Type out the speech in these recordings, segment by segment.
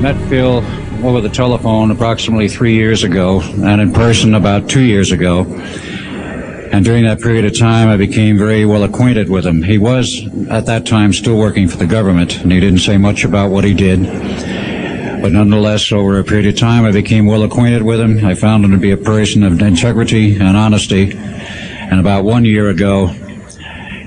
met Phil over the telephone approximately 3 years ago, and in person about 2 years ago. And during that period of time, I became very well acquainted with him. He was, at that time, still working for the government, and he didn't say much about what he did. But nonetheless, over a period of time, I became well acquainted with him. I found him to be a person of integrity and honesty. And about 1 year ago,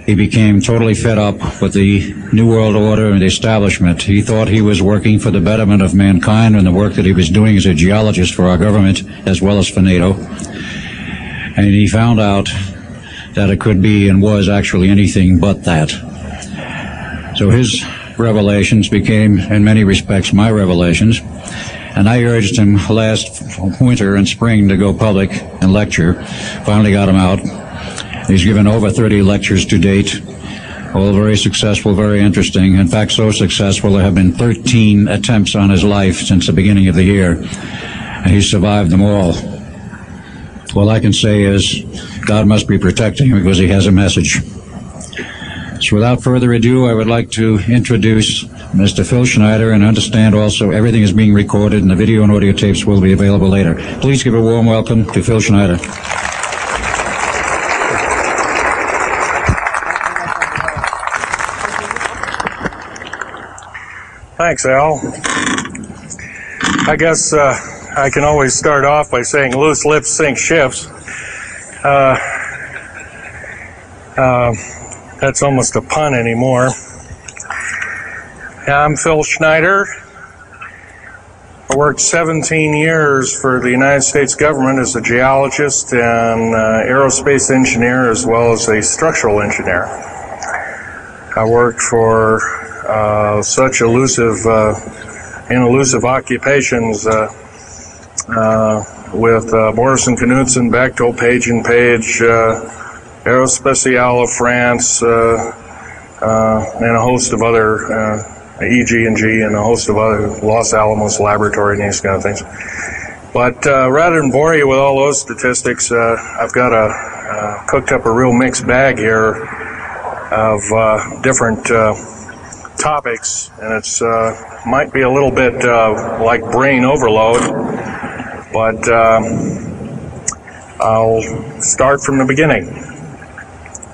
he became totally fed up with the New World Order and the establishment. He thought he was working for the betterment of mankind and the work that he was doing as a geologist for our government as well as for NATO. And he found out that it could be and was actually anything but that. So his revelations became, in many respects, my revelations. And I urged him last winter and spring to go public and lecture. Finally got him out. He's given over 30 lectures to date, all very successful, very interesting. In fact, so successful there have been 13 attempts on his life since the beginning of the year, and he's survived them all. All I can say is God must be protecting him because he has a message. So without further ado, I would like to introduce Mr. Phil Schneider, and understand also everything is being recorded and the video and audio tapes will be available later. Please give a warm welcome to Phil Schneider. Thanks, Al. I guess I can always start off by saying loose lips sink ships. That's almost a pun anymore. I'm Phil Schneider. I worked 17 years for the United States government as a geologist and aerospace engineer as well as a structural engineer. I worked for such elusive occupations with Morrison Knudsen, Bechtel, Page and Page, Aerospatiale of France, and a host of other EG&G and a host of other Los Alamos Laboratory and these kind of things. But rather than bore you with all those statistics, I've got cooked up a real mixed bag here of different topics, and it's might be a little bit like brain overload, but I'll start from the beginning.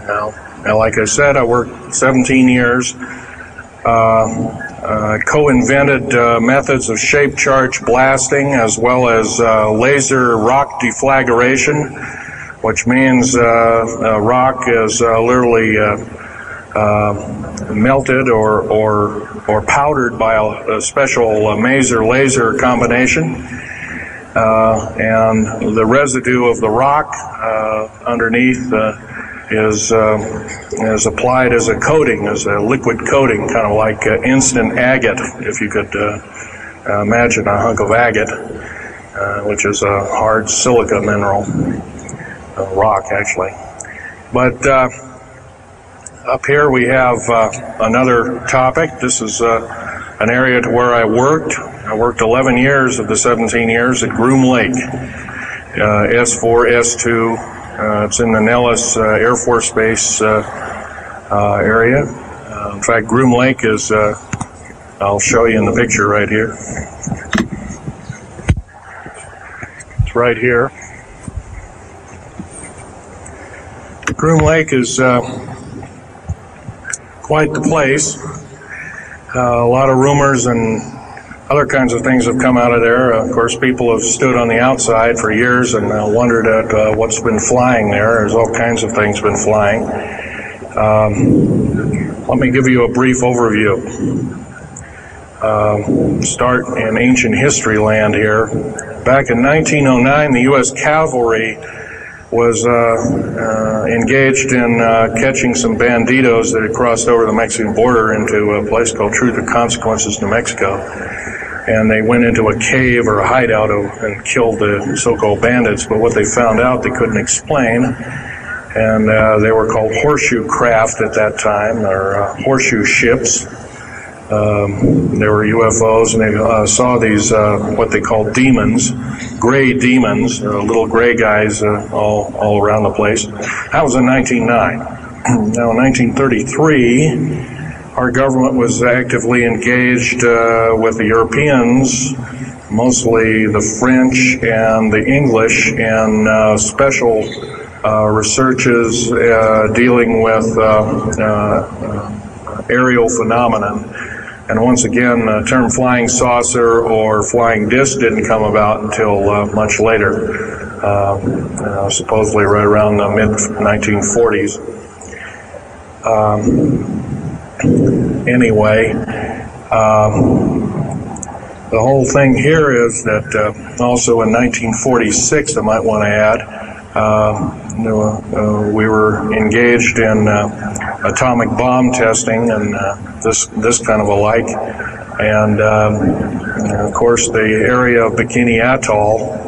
Now, like I said, I worked 17 years. Co-invented methods of shape charge blasting as well as laser rock deflagration, which means rock is literally melted or powdered by a special maser laser combination, and the residue of the rock underneath is applied as a coating, as a liquid coating, kind of like instant agate, if you could imagine a hunk of agate, which is a hard silica mineral, rock actually. But up here we have another topic. This is an area to where I worked. I worked 11 years of the 17 years at Groom Lake, S4, S2. It's in the Nellis Air Force Base area. In fact, Groom Lake is, I'll show you in the picture right here. It's right here. Groom Lake is quite the place. A lot of rumors and other kinds of things have come out of there. Of course, people have stood on the outside for years and wondered at what's been flying there. There's all kinds of things been flying. Let me give you a brief overview. Start in ancient history land here. Back in 1909, the U.S. cavalry was engaged in catching some banditos that had crossed over the Mexican border into a place called Truth or Consequences, New Mexico. And they went into a cave or a hideout and killed the so-called bandits, but what they found out they couldn't explain, and they were called horseshoe craft at that time, or horseshoe ships. There were UFOs, and they saw these, what they called demons, gray demons, little gray guys all around the place. That was in 1909. Now in 1933, our government was actively engaged with the Europeans, mostly the French and the English, in special researches dealing with aerial phenomenon. And once again, the term flying saucer or flying disc didn't come about until much later, supposedly right around the mid-1940s. Anyway, the whole thing here is that also in 1946, I might want to add, we were engaged in atomic bomb testing and this kind of a like, and of course the area of Bikini Atoll.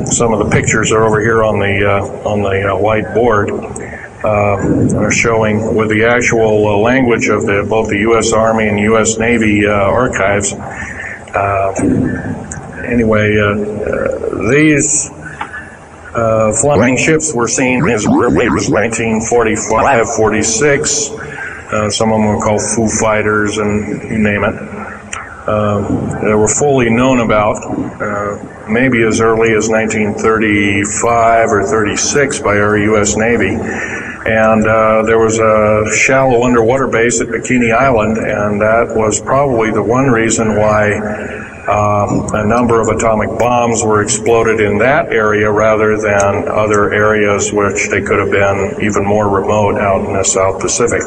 Some of the pictures are over here on the white board. Are showing with the actual language of both the U.S. Army and U.S. Navy archives. Anyway, these flying ships were seen as early as 1945, 46. Some of them were called Foo Fighters, and you name it. They were fully known about, maybe as early as 1935 or 36 by our U.S. Navy. And there was a shallow underwater base at Bikini Island, and that was probably the one reason why a number of atomic bombs were exploded in that area rather than other areas which they could have been even more remote out in the South Pacific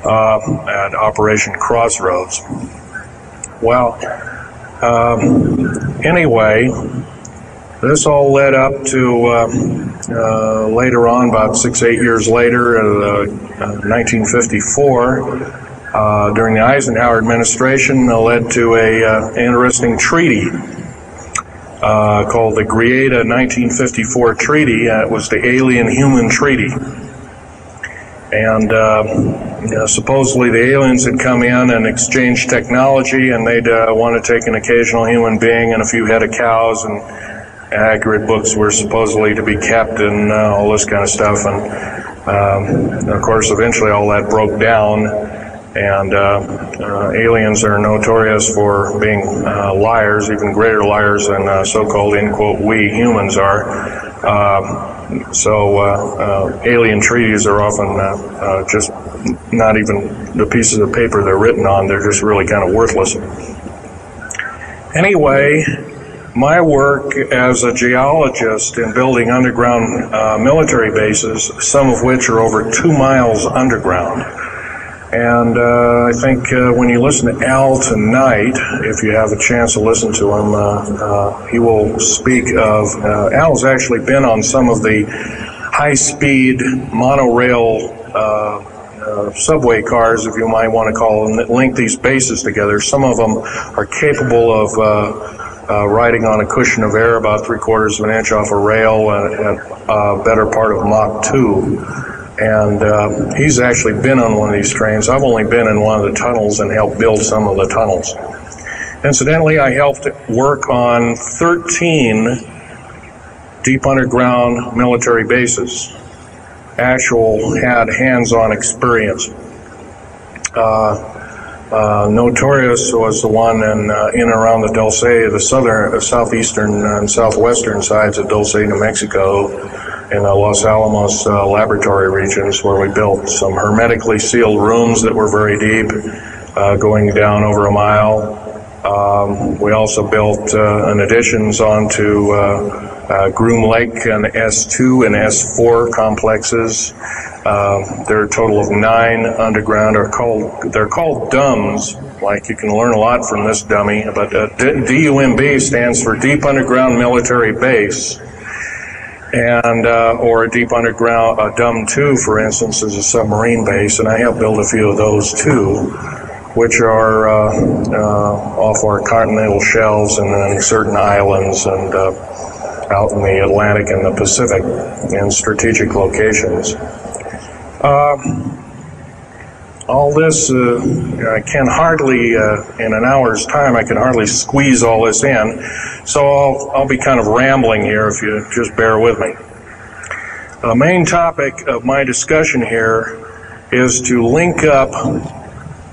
at Operation Crossroads. Well, anyway, this all led up to later on, about 6-8 years later, 1954, during the Eisenhower administration, led to an interesting treaty called the Greada 1954 Treaty. It was the Alien-Human Treaty. And supposedly the aliens had come in and exchanged technology, and they'd want to take an occasional human being and a few head of cows, and accurate books were supposedly to be kept, and all this kind of stuff. And of course, eventually all that broke down, and aliens are notorious for being liars, even greater liars than so-called, in quote, we humans are. So alien treaties are often just not even the pieces of paper they're written on, they're just really kind of worthless. Anyway, my work as a geologist in building underground military bases, some of which are over 2 miles underground. And I think when you listen to Al tonight, if you have a chance to listen to him, he will speak of, Al's actually been on some of the high-speed monorail subway cars, if you might want to call them, that link these bases together. Some of them are capable of riding on a cushion of air about 3/4 of an inch off a rail at a better part of Mach 2. And he's actually been on one of these trains. I've only been in one of the tunnels and helped build some of the tunnels. Incidentally, I helped work on 13 deep underground military bases. Had hands-on experience. Notorious was the one in and around the Dulce, the southeastern and southwestern sides of Dulce, New Mexico, in the Los Alamos laboratory regions, where we built some hermetically sealed rooms that were very deep, going down over a mile. We also built additions onto Groom Lake and S2 and S4 complexes. There are a total of 9 underground. They're called DUMBs. Like, you can learn a lot from this dummy, but DUMB stands for Deep Underground Military Base. And or a deep underground, DUM-2, for instance, is a submarine base, and I helped build a few of those too, which are off our continental shelves and then certain islands and out in the Atlantic and the Pacific in strategic locations. All this, I can hardly, in an hour's time, I can hardly squeeze all this in, so I'll be kind of rambling here if you just bear with me. The main topic of my discussion here is to link up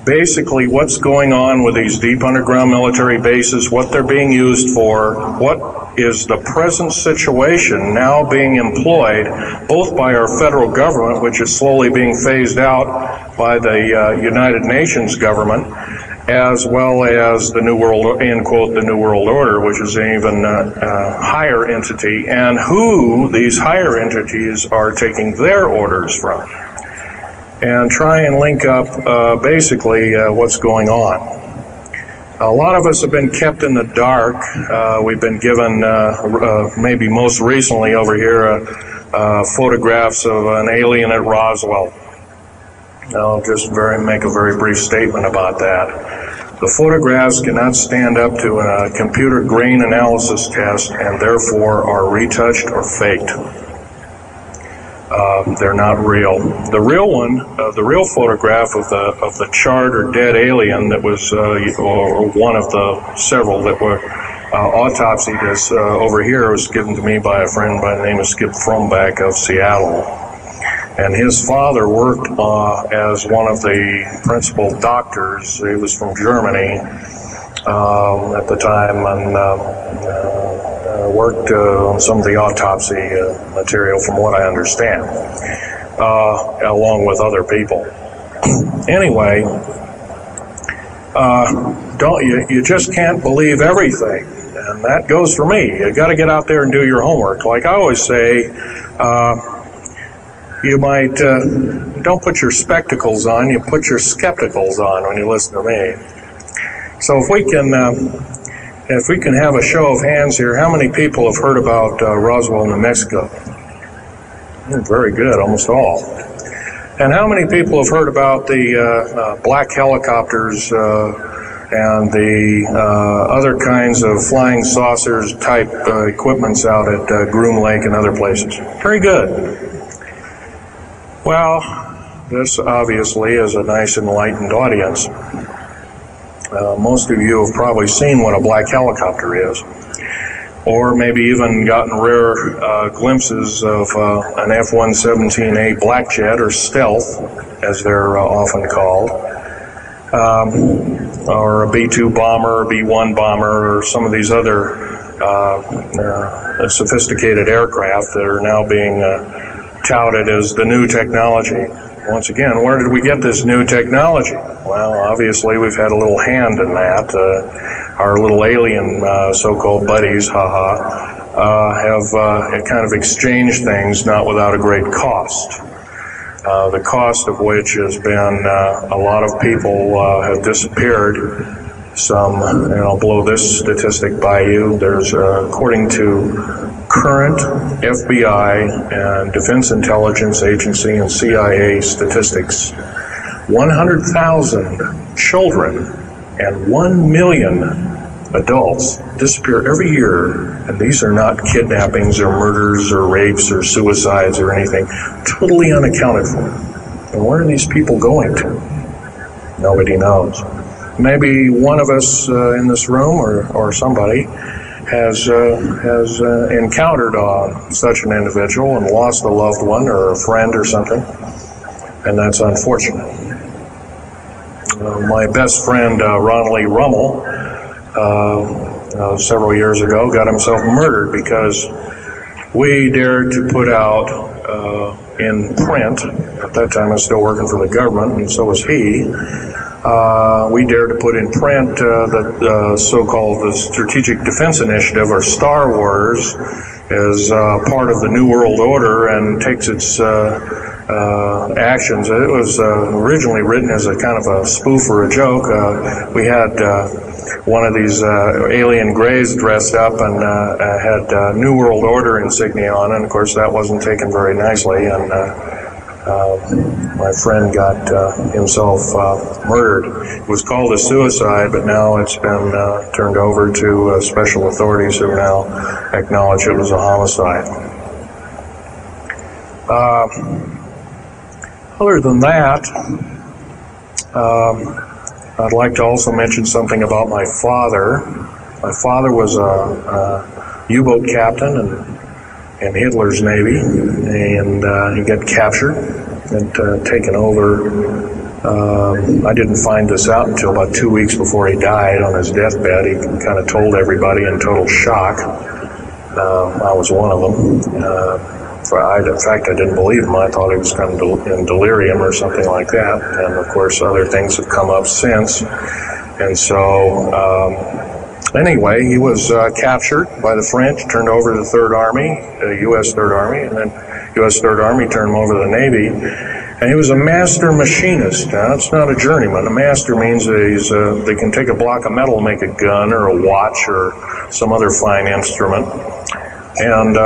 basically what's going on with these deep underground military bases, what they're being used for, what is the present situation now being employed both by our federal government, which is slowly being phased out by the United Nations government, as well as the New World, end quote, the New World Order, which is an even higher entity, and who these higher entities are taking their orders from, and try and link up basically what's going on. A lot of us have been kept in the dark. We've been given, maybe most recently over here, photographs of an alien at Roswell. I'll just make a very brief statement about that. The photographs cannot stand up to a computer grain analysis test and therefore are retouched or faked. They're not real. The real one, the real photograph of the charred or dead alien that was, or one of the several that were autopsied, is over here, was given to me by a friend by the name of Skip Fromback of Seattle. And his father worked as one of the principal doctors. He was from Germany at the time, and worked on some of the autopsy material, from what I understand, along with other people. Anyway, you just can't believe everything, and that goes for me. You got to get out there and do your homework. Like I always say, you might, don't put your spectacles on, you put your skepticals on when you listen to me. So if we can have a show of hands here, how many people have heard about Roswell, New Mexico? Very good, almost all. And how many people have heard about the black helicopters and the other kinds of flying saucers type equipments out at Groom Lake and other places? Very good. Well, this obviously is a nice enlightened audience. Most of you have probably seen what a black helicopter is, or maybe even gotten rare glimpses of an F-117A black jet, or stealth, as they're often called, or a B-2 bomber, or B-1 bomber, or some of these other sophisticated aircraft that are now being touted as the new technology. Once again, where did we get this new technology? Well, obviously we've had a little hand in that. Our little alien so-called buddies, have kind of exchanged things, not without a great cost. The cost of which has been a lot of people have disappeared. Some, and I'll blow this statistic by you. There's, according to current FBI and Defense Intelligence Agency and CIA statistics, 100,000 children and 1 million adults disappear every year, and these are not kidnappings or murders or rapes or suicides or anything, totally unaccounted for. And where are these people going to? Nobody knows. Maybe one of us in this room or somebody has encountered such an individual and lost a loved one or a friend or something, and that's unfortunate. My best friend, Ron Lee Rummel, several years ago got himself murdered because we dared to put out in print, at that time I was still working for the government, and so was he, we dared to put in print the so-called the Strategic Defense Initiative, or Star Wars, as part of the New World Order and takes its actions. It was originally written as a kind of a spoof or a joke. We had one of these alien greys dressed up and had New World Order insignia on, and of course that wasn't taken very nicely, and my friend got himself murdered. It was called a suicide, but now it's been turned over to special authorities who now acknowledge it was a homicide. Other than that, I'd like to also mention something about my father. My father was a U-boat captain in Hitler's Navy, and he got captured had taken over. I didn't find this out until about 2 weeks before he died on his deathbed. He kind of told everybody in total shock. I was one of them. In fact, I didn't believe him. I thought he was kind of in delirium or something like that. And of course, other things have come up since. And so, anyway, he was captured by the French, turned over to the Third Army, the U.S. Third Army, and then U.S. Third Army turned him over to the Navy. And he was a master machinist. Now, it's not a journeyman. A master means that they can take a block of metal and make a gun or a watch or some other fine instrument. And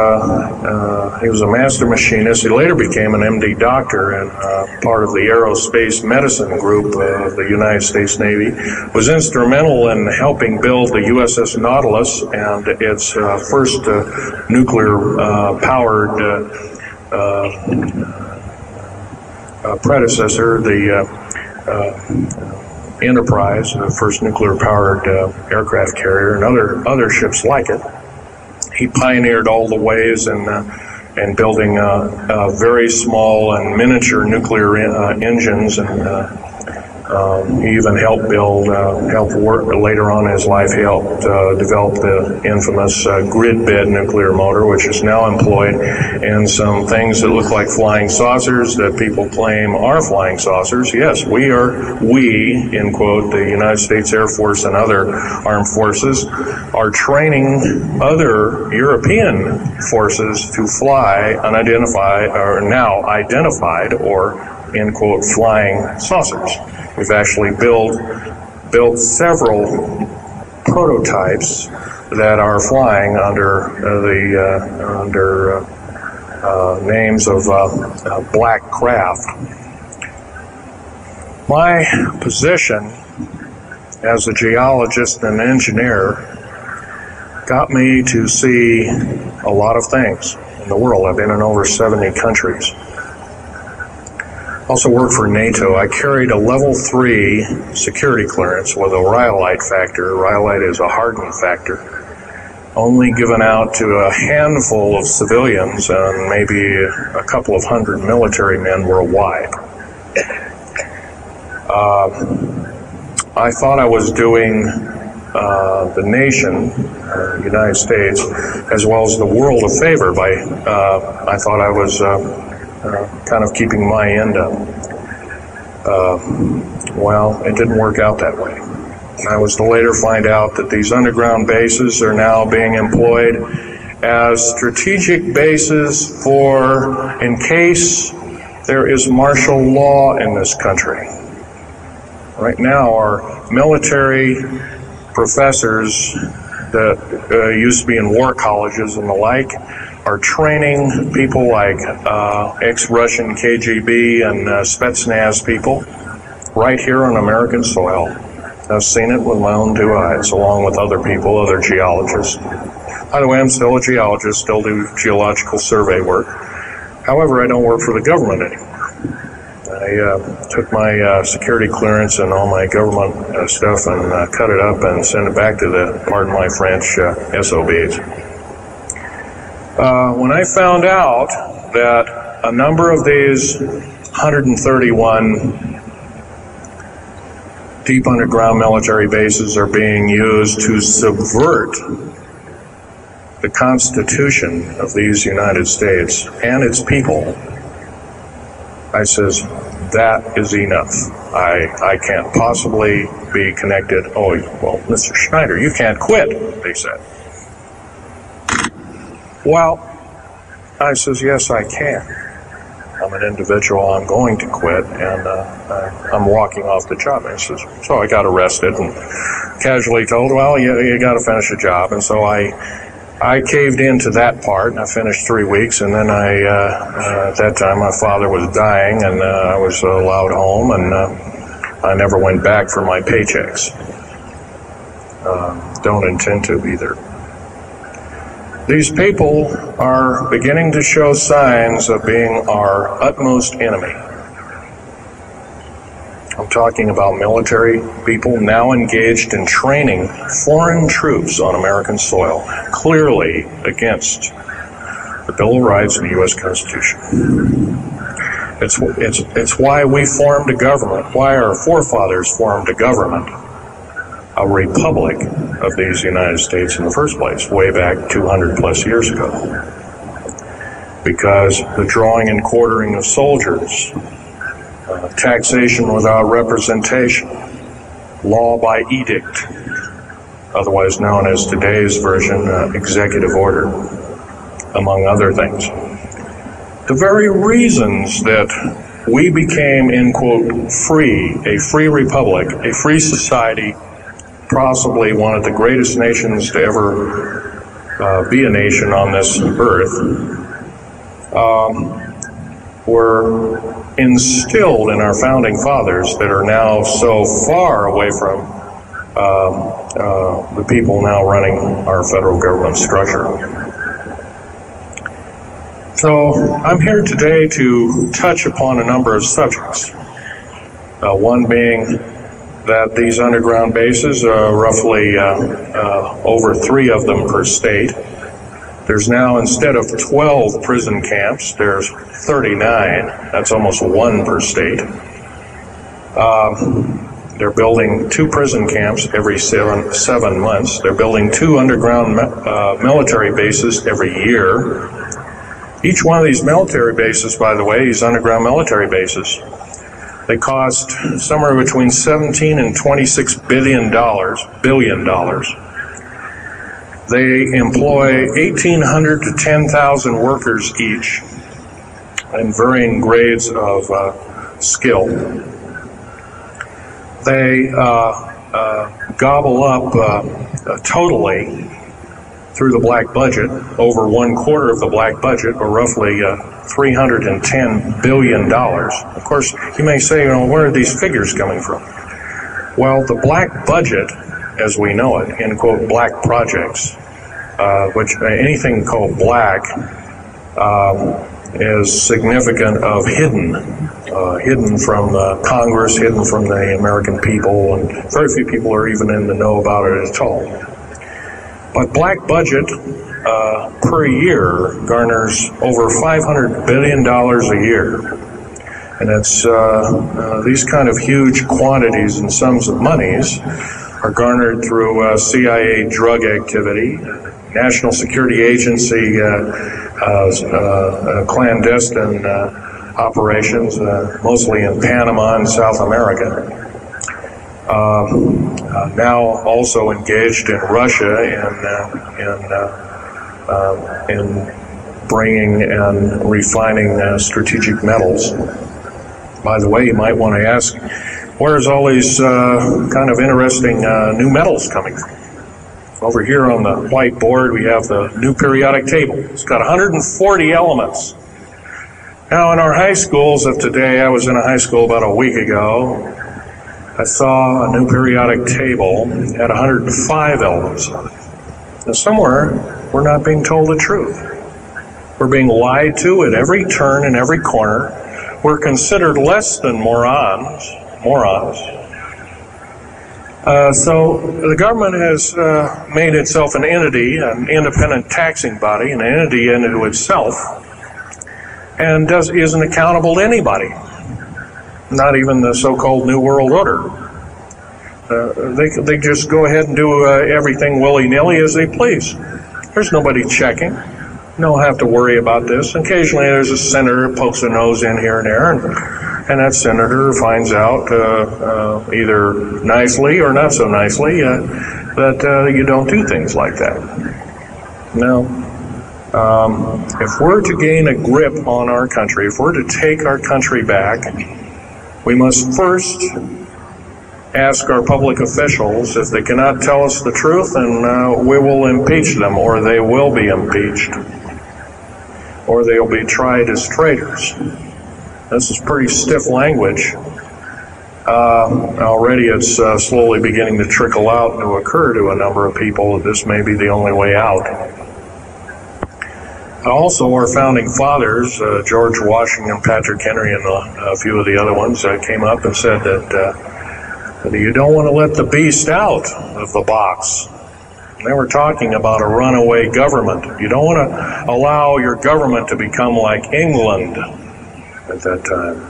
he was a master machinist. He later became an MD doctor and part of the aerospace medicine group of the United States Navy. Was instrumental in helping build the USS Nautilus and its first nuclear-powered predecessor, the Enterprise, the first nuclear-powered aircraft carrier, and other ships like it. He pioneered all the ways in building very small and miniature nuclear engines, and he even helped work later on in his life. He helped develop the infamous grid bed nuclear motor, which is now employed in some things that look like flying saucers that people claim are flying saucers. Yes, we, in quote, the United States Air Force and other armed forces, are training other European forces to fly unidentified, or now identified, or, in quote, flying saucers. We've actually built several prototypes that are flying under names of black craft. My position as a geologist and engineer got me to see a lot of things in the world. I've been in over 70 countries. Also worked for NATO. I carried a level 3 security clearance with a rhyolite factor. Rhyolite is a hardening factor, only given out to a handful of civilians and maybe a couple of hundred military men worldwide. I thought I was doing the nation, United States, as well as the world a favor by, I thought I was kind of keeping my end up. Well, it didn't work out that way. I was to later find out that these underground bases are now being employed as strategic bases for, in case there is martial law in this country. Right now, our military professors that used to be in war colleges and the like are training people like ex-Russian KGB and Spetsnaz people right here on American soil. I've seen it with my own 2 eyes, along with other people, other geologists. By the way, I'm still a geologist, still do geological survey work. However, I don't work for the government anymore. I took my security clearance and all my government stuff and cut it up and sent it back to the, pardon my French, SOBs. When I found out that a number of these 131 deep underground military bases are being used to subvert the Constitution of these United States and its people, I says, that is enough. I can't possibly be connected. Oh, well, Mr. Schneider, you can't quit, they said. Well, I says, yes, I can. I'm an individual, I'm going to quit, and I'm walking off the job. And he says, so I got arrested and casually told, well, you got to finish a job. And so I caved into that part, and I finished 3 weeks, and then at that time, my father was dying, and I was allowed home, and I never went back for my paychecks. Don't intend to either. These people are beginning to show signs of being our utmost enemy. I'm talking about military people now engaged in training foreign troops on American soil, clearly against the Bill of Rights and the U.S. Constitution. It's why we formed a government, why our forefathers formed a government, a republic of these United States in the first place, way back 200 plus years ago. Because the drawing and quartering of soldiers, taxation without representation, law by edict, otherwise known as today's version, executive order, among other things. The very reasons that we became, in quote, free, a free republic, a free society, possibly one of the greatest nations to ever be a nation on this earth, were instilled in our founding fathers that are now so far away from the people now running our federal government structure. So I'm here today to touch upon a number of subjects. One being that these underground bases, roughly over 3 of them per state. There's now, instead of 12 prison camps, there's 39. That's almost 1 per state. They're building 2 prison camps every 7 months. They're building 2 underground military bases every year. Each one of these military bases, by the way, these underground military bases, they cost somewhere between $17 and $26 billion. They employ 1,800 to 10,000 workers each in varying grades of skill. They gobble up totally through the black budget, over 1/4 of the black budget, or roughly $310 billion. Of course, you may say, where are these figures coming from? Well, the black budget, as we know it, in quote, black projects, which anything called black is significant of hidden from Congress, hidden from the American people, and very few people are even in the know about it at all. But black budget per year garners over $500 billion a year. And it's these kind of huge quantities and sums of monies are garnered through CIA drug activity, National Security Agency clandestine operations, mostly in Panama and South America. Now also engaged in Russia in bringing and refining strategic metals. By the way, you might want to ask, where's all these kind of interesting new metals coming from? Over here on the whiteboard, we have the new periodic table. It's got 140 elements. Now, in our high schools of today, I was in a high school about a week ago. I saw a new periodic table at 105 elements on it. Now, somewhere, we're not being told the truth. We're being lied to at every turn and every corner. We're considered less than morons. So the government has made itself an entity, an independent taxing body, an entity into itself, and isn't accountable to anybody. Not even the so-called New World Order. They just go ahead and do everything willy-nilly as they please. There's nobody checking. You don't have to worry about this. Occasionally there's a senator who pokes a nose in here and there, and that senator finds out either nicely or not so nicely that you don't do things like that. Now, if we're to gain a grip on our country, if we're to take our country back, we must first ask our public officials if they cannot tell us the truth, and we will impeach them, or they will be impeached, or they'll be tried as traitors. This is pretty stiff language. Already it's slowly beginning to trickle out and to occur to a number of people that this may be the only way out. Also, our founding fathers, George Washington, Patrick Henry, and a few of the other ones, came up and said that you don't want to let the beast out of the box. They were talking about a runaway government. You don't want to allow your government to become like England. at that time.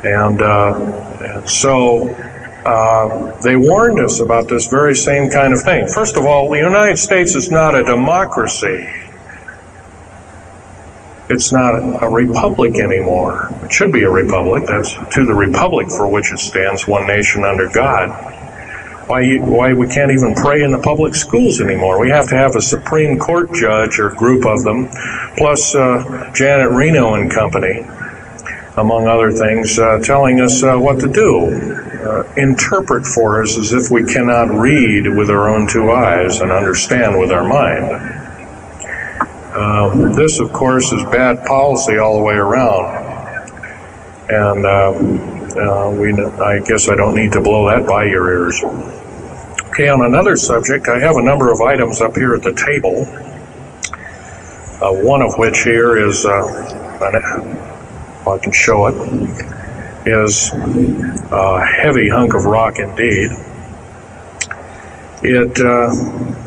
And so they warned us about this very same kind of thing. First of all, the United States is not a democracy. It's not a republic anymore. It should be a republic. That's to the republic for which it stands, one nation under God. Why we can't even pray in the public schools anymore. We have to have a Supreme Court judge or group of them, plus Janet Reno and company, among other things, telling us what to do. Interpret for us as if we cannot read with our own two eyes and understand with our mind. This, of course, is bad policy all the way around. And I guess I don't need to blow that by your ears. Okay, on another subject, I have a number of items up here at the table. One of which here is, I can show it, is a heavy hunk of rock indeed. It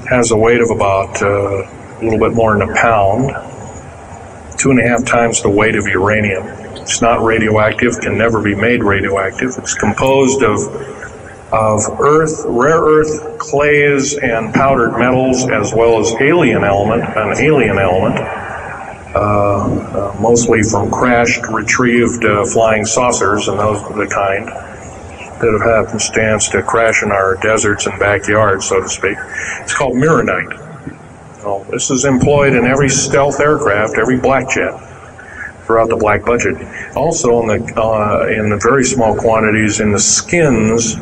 has a weight of about a little bit more than a pound, 2.5 times the weight of uranium. It's not radioactive, can never be made radioactive. It's composed of rare earth, clays, and powdered metals, as well as an alien element, mostly from crashed, retrieved flying saucers and those of the kind that have happenstance to crash in our deserts and backyards, so to speak. It's called mironite. Well, this is employed in every stealth aircraft, every black jet, throughout the black budget. Also in the very small quantities in the skins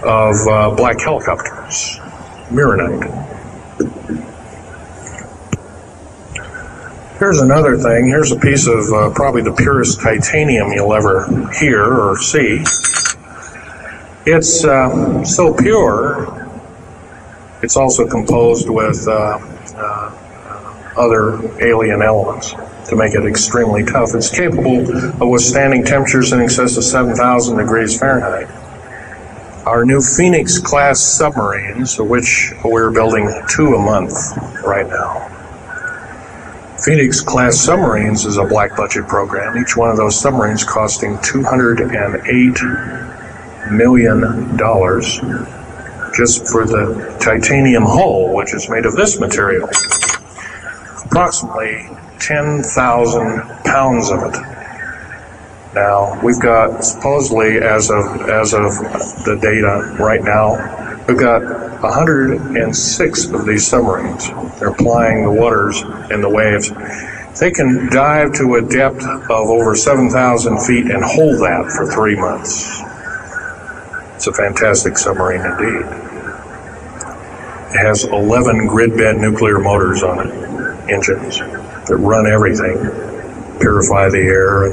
of black helicopters. Mironite. Here's another thing. Here's a piece of probably the purest titanium you'll ever hear or see. It's so pure, it's also composed with other alien elements to make it extremely tough. It's capable of withstanding temperatures in excess of 7,000 degrees Fahrenheit. Our new Phoenix-class submarines, of which we're building 2 a month right now. Phoenix-class submarines is a black budget program. Each one of those submarines costing $208 million just for the titanium hull, which is made of this material. Approximately 10,000 pounds of it. Now, we've got, supposedly, as of the data right now, we've got 106 of these submarines. They're plying the waters and the waves. They can dive to a depth of over 7,000 feet and hold that for 3 months. It's a fantastic submarine indeed. It has 11 grid-bed nuclear motors on it, engines, that run everything, purify the air.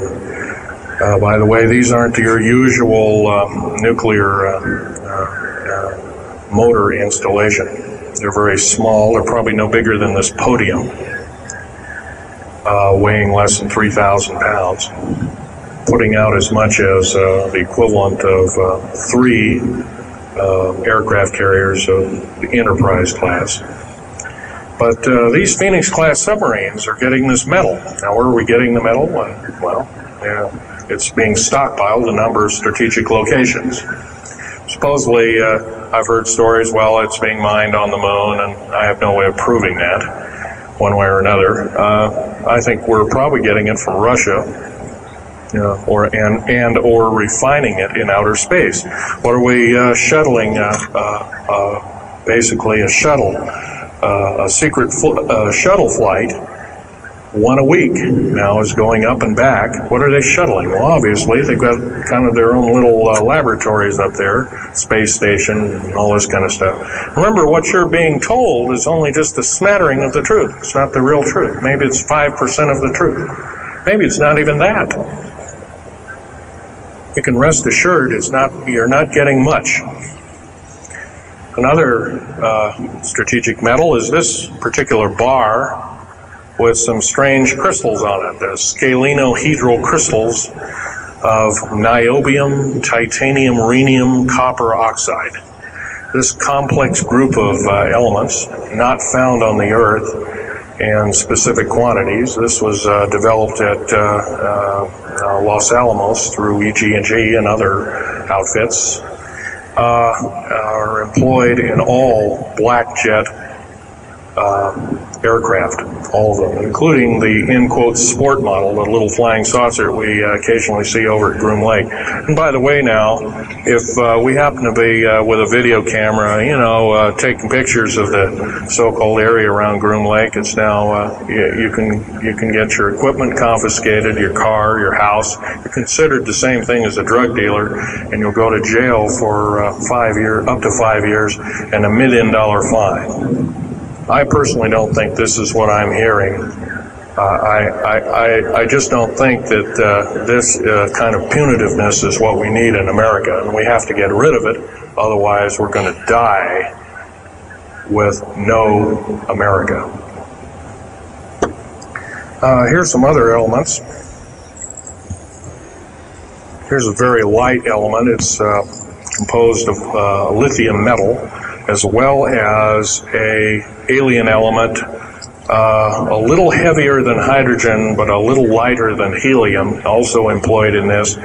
By the way, these aren't your usual nuclear motor installation. They're very small. They're probably no bigger than this podium, weighing less than 3,000 pounds, putting out as much as the equivalent of 3 aircraft carriers of the Enterprise class. But these Phoenix-class submarines are getting this metal. Now, where are we getting the metal? Well, it's being stockpiled in a number of strategic locations. Supposedly, I've heard stories, well, it's being mined on the moon, and I have no way of proving that, one way or another. I think we're probably getting it from Russia, or refining it in outer space. What are we shuttling? Basically, a shuttle, a secret shuttle flight. 1 a week now is going up and back. What are they shuttling? Well, obviously, they've got kind of their own little laboratories up there, space station, and all this kind of stuff. Remember, what you're being told is only just a smattering of the truth. It's not the real truth. Maybe it's 5% of the truth. Maybe it's not even that. You can rest assured you're not getting much. Another strategic metal is this particular bar with some strange crystals on it, the scalenohedral crystals of niobium, titanium, rhenium, copper oxide. This complex group of elements, not found on the Earth, in specific quantities. This was developed at Los Alamos through EG&G and other outfits. Are employed in all black jet aircraft, all of them, including the, in quotes, sport model, the little flying saucer we occasionally see over at Groom Lake. And by the way now, if we happen to be with a video camera, you know, taking pictures of the so-called area around Groom Lake, it's now, you can get your equipment confiscated, your car, your house. You're considered the same thing as a drug dealer, and you'll go to jail for up to 5 years and $1 million fine. I personally don't think this is what I'm hearing. I just don't think that this kind of punitiveness is what we need in America, and we have to get rid of it. Otherwise, we're going to die with no America. Here's some other elements. Here's a very light element. It's composed of lithium metal, as well as a alien element, a little heavier than hydrogen, but a little lighter than helium, also employed in this.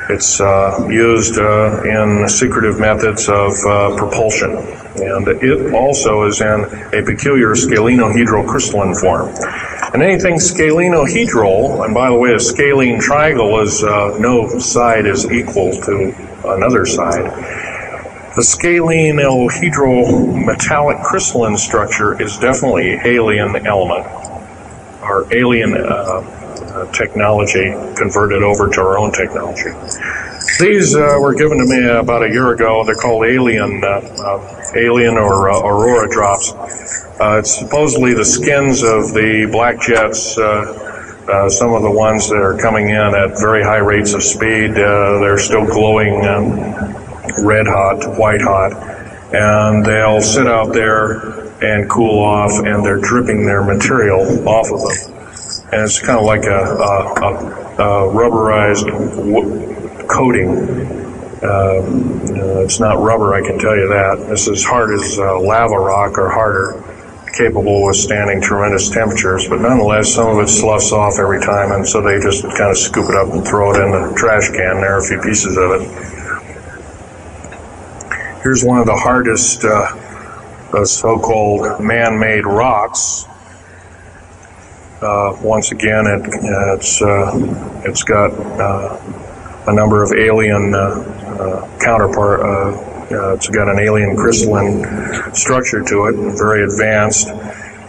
It's used in secretive methods of propulsion, and it also is in a peculiar scalenohedral crystalline form. And anything scalenohedral, and by the way, a scalene triangle is no side is equal to another side. The scalenohedral metallic crystalline structure is definitely alien element, or alien technology converted over to our own technology. These were given to me about a year ago. They're called alien or aurora drops. It's supposedly the skins of the black jets. Some of the ones that are coming in at very high rates of speed, they're still glowing red hot, white hot, and they'll sit out there and cool off, and they're dripping their material off of them. And it's kind of like a rubberized coating. It's not rubber, I can tell you that. This is hard as lava rock or harder, capable of withstanding tremendous temperatures, but nonetheless, some of it sloughs off every time, and so they just kind of scoop it up and throw it in the trash can. There are a few pieces of it. Here's one of the hardest so-called man-made rocks. Once again, it's got a number of alien it's got an alien crystalline structure to it, very advanced.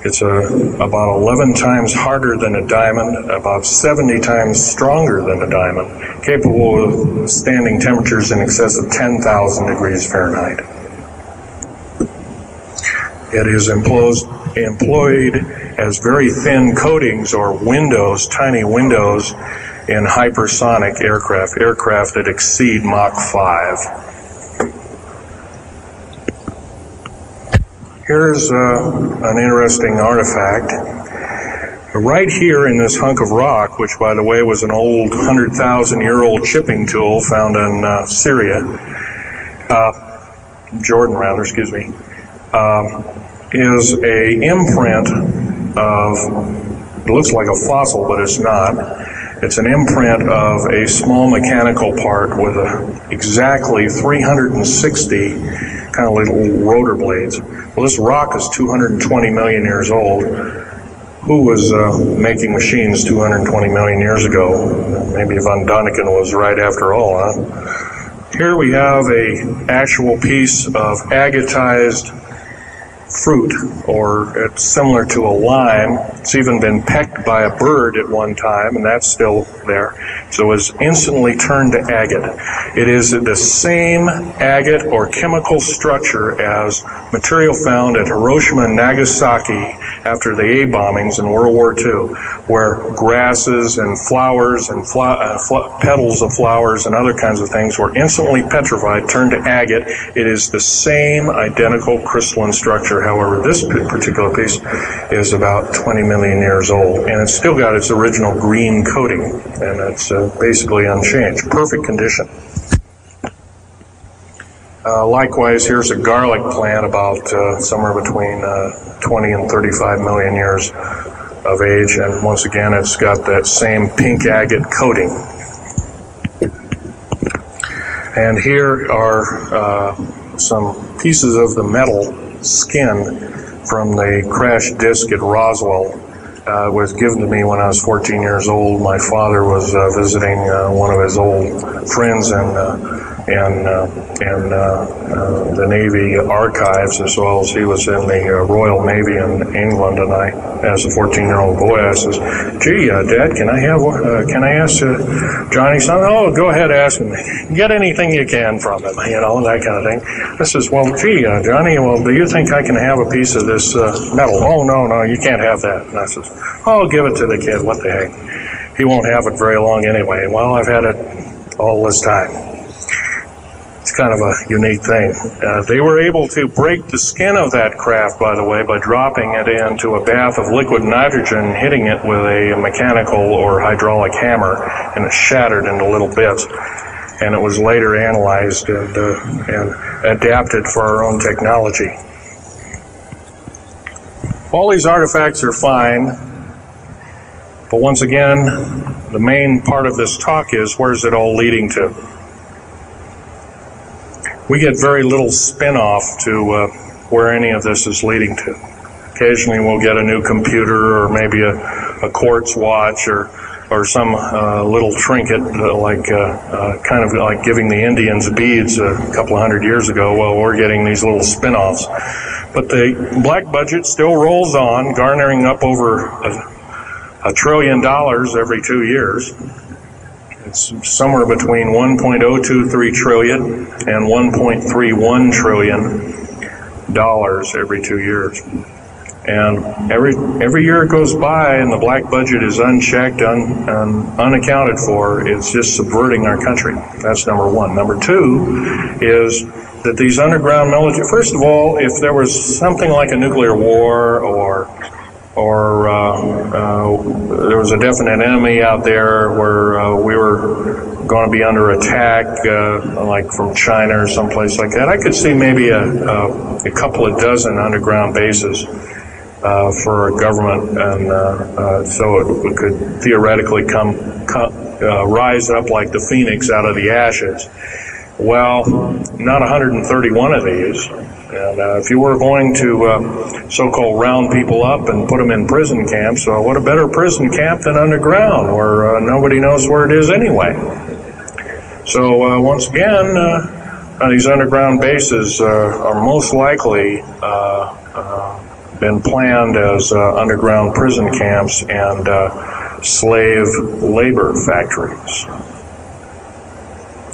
It's about 11 times harder than a diamond, about 70 times stronger than a diamond, capable of withstanding temperatures in excess of 10,000 degrees Fahrenheit. It is employed as very thin coatings or windows, tiny windows, in hypersonic aircraft that exceed Mach 5. Here's an interesting artifact. Right here in this hunk of rock, which by the way was an old 100,000-year-old chipping tool found in Jordan rather, excuse me, is a imprint of, it looks like a fossil, but it's not. It's an imprint of a small mechanical part with exactly 360 kind of little rotor blades. Well, this rock is 220 million years old. Who was making machines 220 million years ago? Maybe Von Däniken was right after all, huh? Here we have an actual piece of agatized fruit, or it's similar to a lime. It's even been pecked by a bird at one time, and that's still there. So it was instantly turned to agate. It is the same agate or chemical structure as material found at Hiroshima and Nagasaki after the A bombings in World War II, where grasses and flowers and petals of flowers and other kinds of things were instantly petrified, turned to agate. It is the same identical crystalline structure. However, this particular piece is about 20 million years old, and it's still got its original green coating, and it's basically unchanged. Perfect condition. Likewise, here's a garlic plant about somewhere between 20 and 35 million years of age, and once again it's got that same pink agate coating. And here are some pieces of the metal skin from the crash disk at Roswell. It was given to me when I was 14 years old. My father was visiting one of his old friends in the Navy archives, as well as he was in the Royal Navy in England. And I, as a 14-year-old boy, I says, "Gee, Dad, can I ask Johnny something?" "Oh, go ahead, ask him. Get anything you can from him," that kind of thing. I says, "Well, gee, Johnny, well, do you think I can have a piece of this metal?" "Oh, no, you can't have that." And I says, "Oh, give it to the kid. What the heck? He won't have it very long anyway." Well, I've had it all this time. It's kind of a unique thing. They were able to break the skin of that craft, by the way, by dropping it into a bath of liquid nitrogen, hitting it with a mechanical or hydraulic hammer, and it shattered into little bits. And it was later analyzed and adapted for our own technology. All these artifacts are fine, but once again, the main part of this talk is, where's it all leading to? We get very little spin-off to where any of this is leading to. Occasionally we'll get a new computer, or maybe a quartz watch, or some little trinket, kind of like giving the Indians beads a couple of hundred years ago. Well, we're getting these little spin-offs. But the black budget still rolls on, garnering up over $1 trillion every 2 years. It's somewhere between 1.023 trillion and 1.31 trillion dollars every 2 years. And every year it goes by and the black budget is unchecked, unaccounted for, it's just subverting our country. That's number one. Number two is that these underground military, first of all, if there was something like a nuclear war or there was a definite enemy out there where we were going to be under attack, like from China or someplace like that, I could see maybe a couple of dozen underground bases for a government, and so it could theoretically rise up like the phoenix out of the ashes. Well, not 131 of these. And if you were going to so-called round people up and put them in prison camps, what a better prison camp than underground, where nobody knows where it is anyway. So once again, these underground bases are most likely been planned as underground prison camps and slave labor factories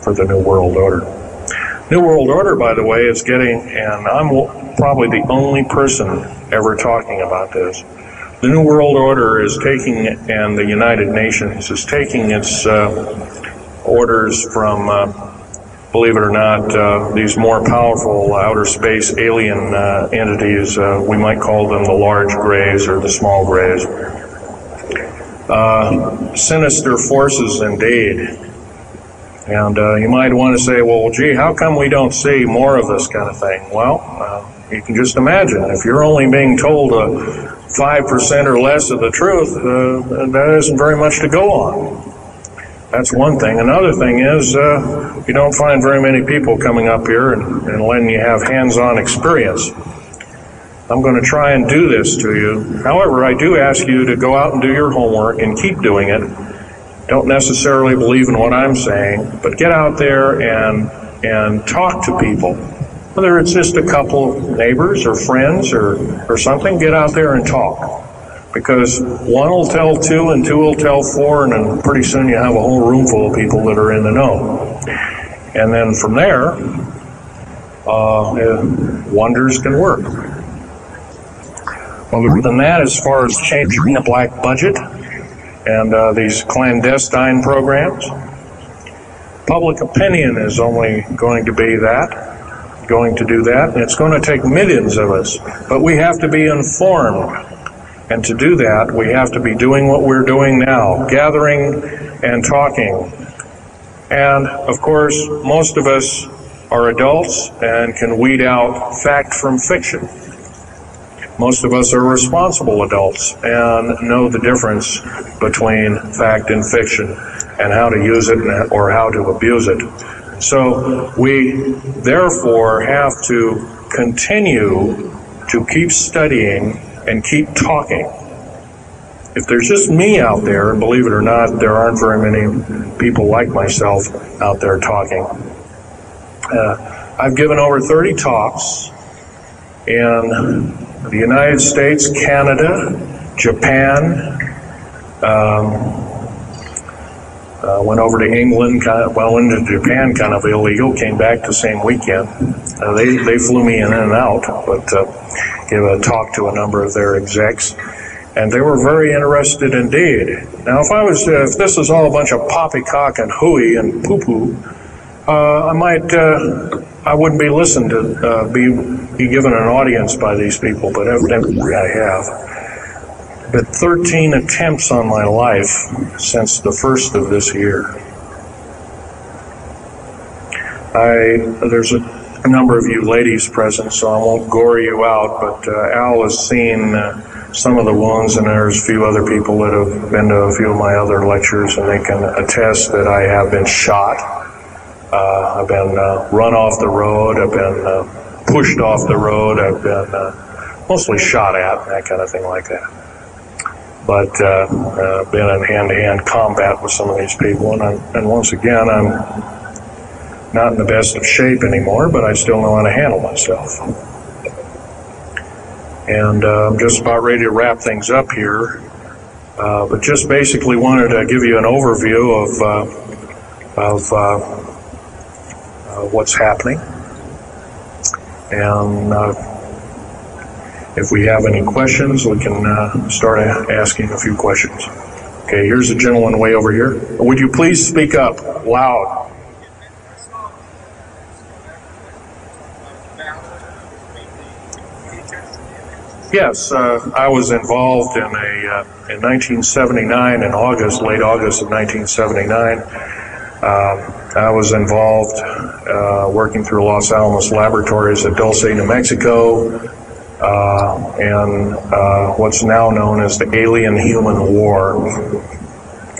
for the New World Order. New World Order, by the way, is getting, and I'm probably the only person ever talking about this, the New World Order is taking, and the United Nations is taking its orders from, believe it or not, these more powerful outer space alien entities. We might call them the large grays or the small grays. Sinister forces indeed. And you might want to say, well, gee, how come we don't see more of this kind of thing? Well, you can just imagine. If you're only being told 5% or less of the truth, that isn't very much to go on. That's one thing. Another thing is you don't find very many people coming up here and letting you have hands-on experience. I'm going to try and do this to you. However, I do ask you to go out and do your homework and keep doing it. Don't necessarily believe in what I'm saying, but get out there and talk to people. Whether it's just a couple neighbors or friends or something, get out there and talk. Because one will tell two and two will tell four, and then pretty soon you have a whole room full of people that are in the know. And then from there, wonders can work. Other than that, as far as changing the black budget, and these clandestine programs, public opinion is only going to do that, and it's going to take millions of us. But we have to be informed, and to do that, we have to be doing what we're doing now, gathering and talking. And of course, most of us are adults and can weed out fact from fiction. Most of us are responsible adults and know the difference between fact and fiction and how to use it or how to abuse it. So we therefore have to continue to keep studying and keep talking. If there's just me out there, and believe it or not, there aren't very many people like myself out there talking. I've given over 30 talks in the United States, Canada, Japan, went over to England, went into Japan kind of illegal, came back the same weekend. They flew me in and out, but gave a talk to a number of their execs, and they were very interested indeed. Now, if this is all a bunch of poppycock and hooey and poo-poo, I wouldn't be listened to, be given an audience by these people, but evidently I have. But 13 attempts on my life since the first of this year. There's a number of you ladies present, so I won't gore you out, but Al has seen some of the wounds, and there's a few other people that have been to a few of my other lectures, and they can attest that I have been shot. I've been run off the road, I've been pushed off the road, I've been mostly shot at, that kind of thing like that. But been in hand-to-hand combat with some of these people, and once again, I'm not in the best of shape anymore, but I still know how to handle myself. And I'm just about ready to wrap things up here, but just basically wanted to give you an overview of what's happening, and if we have any questions, we can start asking a few questions. Okay, here's a gentleman way over here. Would you please speak up loud? Yes, I was involved in in 1979, in August, late August of 1979. I was involved working through Los Alamos Laboratories at Dulce, New Mexico, and what's now known as the Alien-Human War.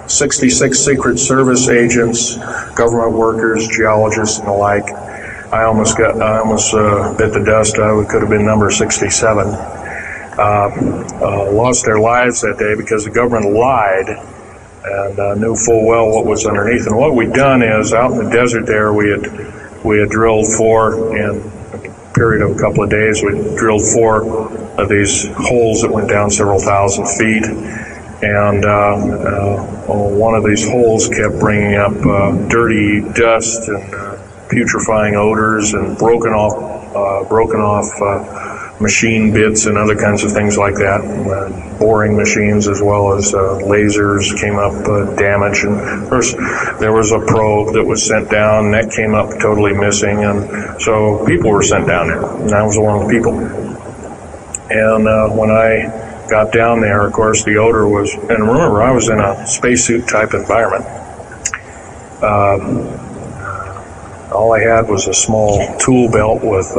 66 Secret Service agents, government workers, geologists, and the like. I almost bit the dust. I could have been number 67. Lost their lives that day because the government lied and knew full well what was underneath. And what we'd done is, out in the desert there, we had drilled in a period of a couple of days, we drilled 4 of these holes that went down several thousand feet. And one of these holes kept bringing up dirty dust and putrefying odors and broken off machine bits and other kinds of things like that. Boring machines as well as lasers came up damaged. And of course, there was a probe that was sent down, and that came up totally missing. And so people were sent down there, and I was one of the people. And when I got down there, of course, the odor was, and remember, I was in a spacesuit type environment. All I had was a small tool belt with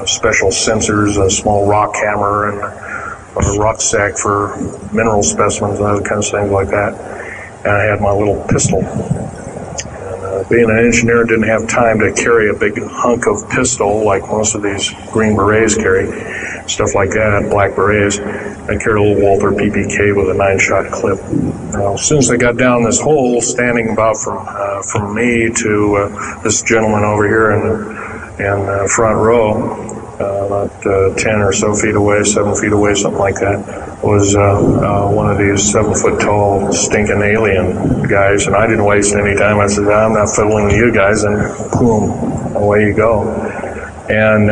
special sensors, a small rock hammer, and a rucksack for mineral specimens and other kinds of things like that. And I had my little pistol. And being an engineer, didn't have time to carry a big hunk of pistol like most of these Green Berets carry, stuff like that, Black Berets. I carried a little Walther PPK with a 9-shot clip. As soon as I got down this hole, standing about from me to this gentleman over here in front row, about 10 or so feet away, 7 feet away, something like that, was one of these 7-foot-tall stinking alien guys, and I didn't waste any time. I said, I'm not fiddling with you guys, and boom, away you go. And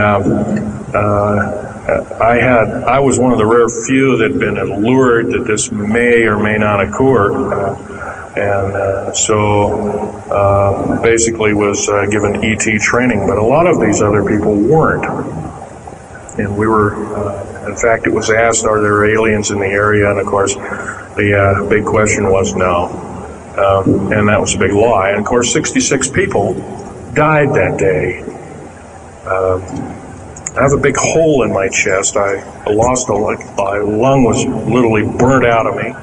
I was one of the rare few that had been allured that this may or may not occur, and so basically was given ET training, but a lot of these other people weren't. And we were, in fact, it was asked, are there aliens in the area? And of course, the big question was no. And that was a big lie. And of course, 66 people died that day. I have a big hole in my chest. I lost my lung was literally burnt out of me.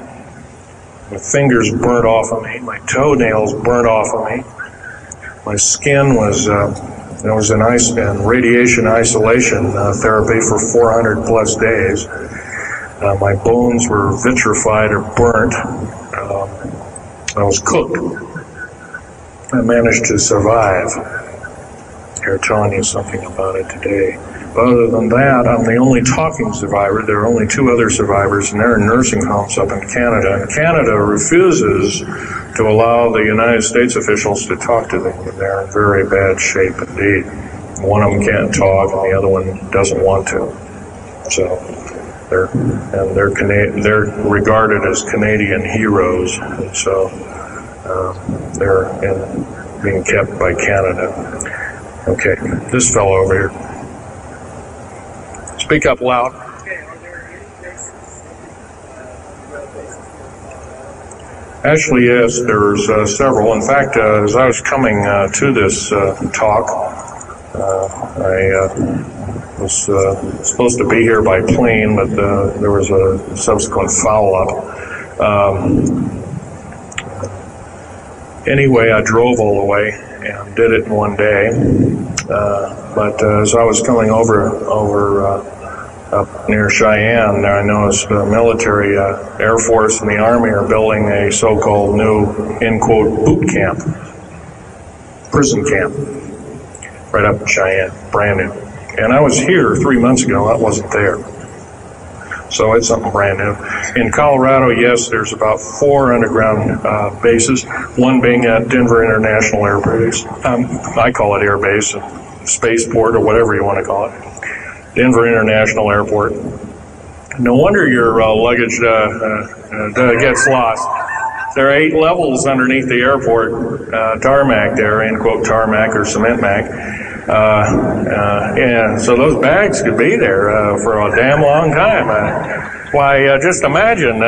My fingers burnt off of me. My toenails burnt off of me. My skin was in radiation isolation therapy for 400 plus days. My bones were vitrified or burnt. I was cooked. I managed to survive. Here, telling you something about it today. But other than that, I'm the only talking survivor. There are only 2 other survivors, and they're in nursing homes up in Canada. And Canada refuses to allow the United States officials to talk to them. They're in very bad shape indeed. One of them can't talk, and the other one doesn't want to. So they're regarded as Canadian heroes. And so they're being kept by Canada. Okay, this fellow over here. Speak up loud. Actually, yes, there's several. In fact, as I was coming to this talk, I was supposed to be here by plane, but there was a subsequent foul-up. Anyway, I drove all the way and did it in one day. But as I was coming over up near Cheyenne, I noticed the military, Air Force and the Army are building a so-called new, in quote, boot camp, prison camp, right up in Cheyenne, brand new. And I was here 3 months ago, I wasn't there. So it's something brand new. In Colorado, yes, there's about 4 underground bases, one being at Denver International Air Base. I call it Air Base, spaceport, or whatever you want to call it. Denver International Airport. No wonder your luggage gets lost. There are 8 levels underneath the airport tarmac there, end quote tarmac or cement mac. And so those bags could be there for a damn long time. Why, just imagine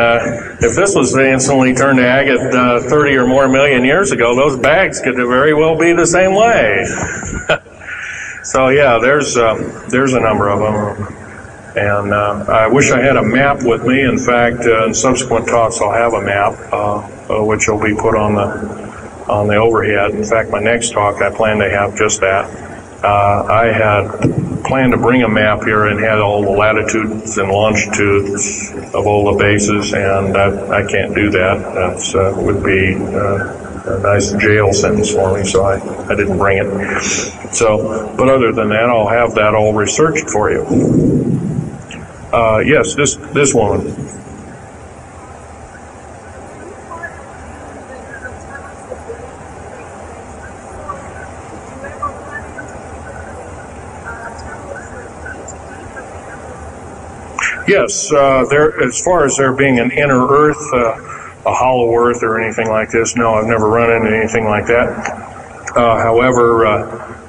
if this was instantly turned to agate 30 or more million years ago, those bags could very well be the same way. So yeah, there's a number of them. And I wish I had a map with me. In fact, in subsequent talks, I'll have a map, which will be put on the overhead. In fact, my next talk, I plan to have just that. I had planned to bring a map here and had all the latitudes and longitudes of all the bases, and I can't do that. That would be a nice jail sentence for me, so I didn't bring it. So, but other than that, I'll have that all researched for you. Yes, this woman. Yes, as far as there being an inner Earth, a hollow Earth or anything like this, no, I've never run into anything like that. However,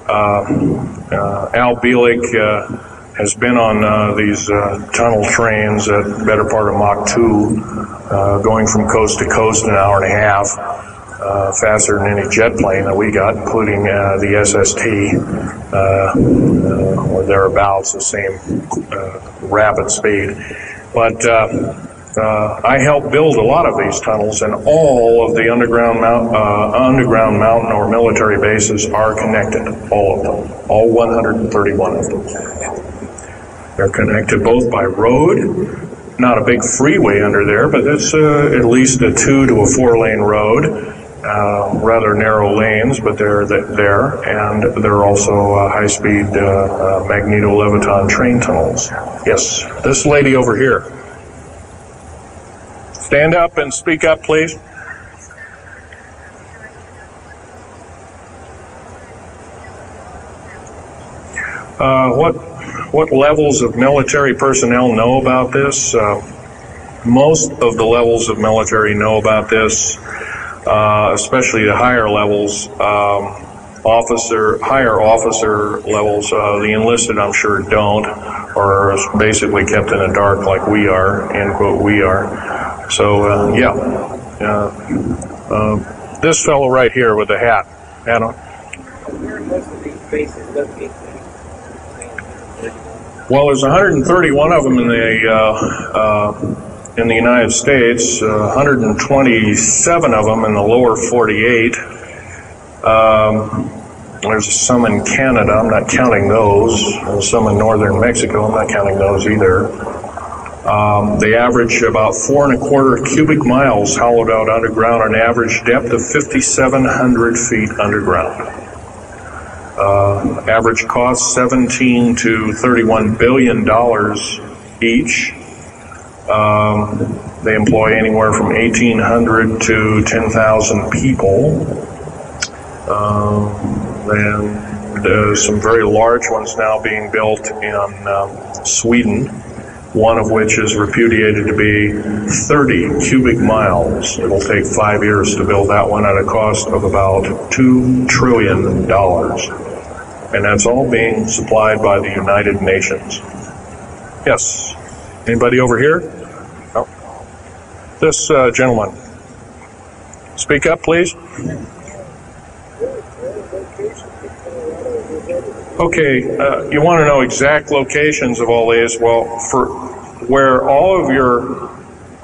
Al Bielek has been on these tunnel trains at the better part of Mach 2, going from coast to coast in an hour and a half, faster than any jet plane that we got, including the SST, or thereabouts, the same rapid speed. But I helped build a lot of these tunnels, and all of the underground mountain or military bases are connected, all of them, all 131 of them. They're connected both by road, not a big freeway under there, but it's at least a 2 to a 4 lane road, rather narrow lanes, but they're there, and they're also high-speed magneto-leviton train tunnels. Yes, this lady over here. Stand up and speak up, please. What levels of military personnel know about this? Most of the levels of military know about this, especially the higher levels, higher officer levels. The enlisted, I'm sure, don't, or are basically kept in the dark like we are, end quote, we are. So, this fellow right here with the hat, Adam. Where are most of these bases located? Well, there's 131 of them in the United States, 127 of them in the lower 48. There's some in Canada, I'm not counting those. There's some in northern Mexico, I'm not counting those either. They average about 4¼ cubic miles hollowed out underground, an average depth of 5,700 feet underground. Average cost $17 to $31 billion each. They employ anywhere from 1,800 to 10,000 people. And some very large ones now being built in Sweden, one of which is repudiated to be 30 cubic miles. It'll take 5 years to build that one at a cost of about $2 trillion. And that's all being supplied by the United Nations. Yes. Anybody over here? No. This gentleman. Speak up, please. Okay, you want to know exact locations of all these? Well, for where all of your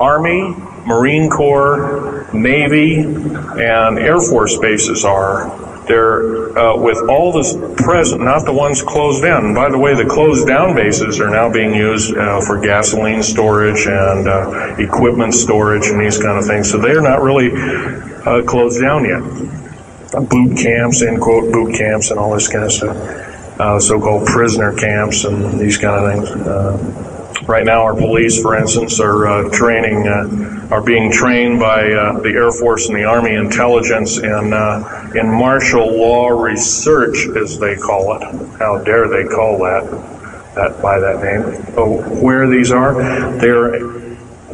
Army, Marine Corps, Navy, and Air Force bases are, they're with all this present, not the ones closed down. And by the way, the closed down bases are now being used for gasoline storage and equipment storage and these kind of things. So they're not really closed down yet. Boot camps, end quote, boot camps and all this kind of stuff. So-called prisoner camps and these kind of things. Right now, our police, for instance, are being trained by the Air Force and the Army intelligence in martial law research, as they call it. How dare they call that by that name? So where these are,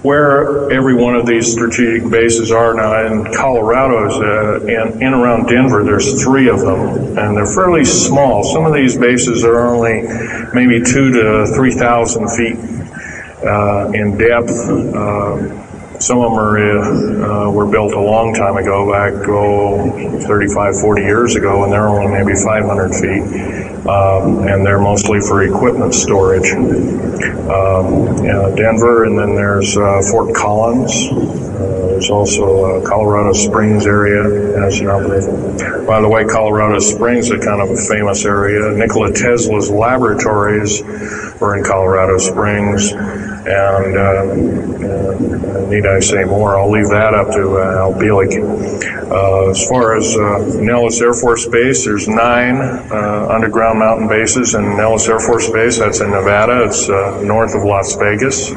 where every one of these strategic bases are now. In Colorado, in around Denver, there's 3 of them, and they're fairly small. Some of these bases are only maybe 2,000 to 3,000 feet in depth. Some of them were built a long time ago, back 35, 40 years ago, and they're only maybe 500 feet. And they're mostly for equipment storage. Denver, and then there's Fort Collins. There's also Colorado Springs area as a number of them. By the way, Colorado Springs is kind of a famous area. Nikola Tesla's laboratories were in Colorado Springs, and need I say more? I'll leave that up to Al Bielek. As far as Nellis Air Force Base, there's 9 underground mountain bases in Nellis Air Force Base. That's in Nevada. It's north of Las Vegas.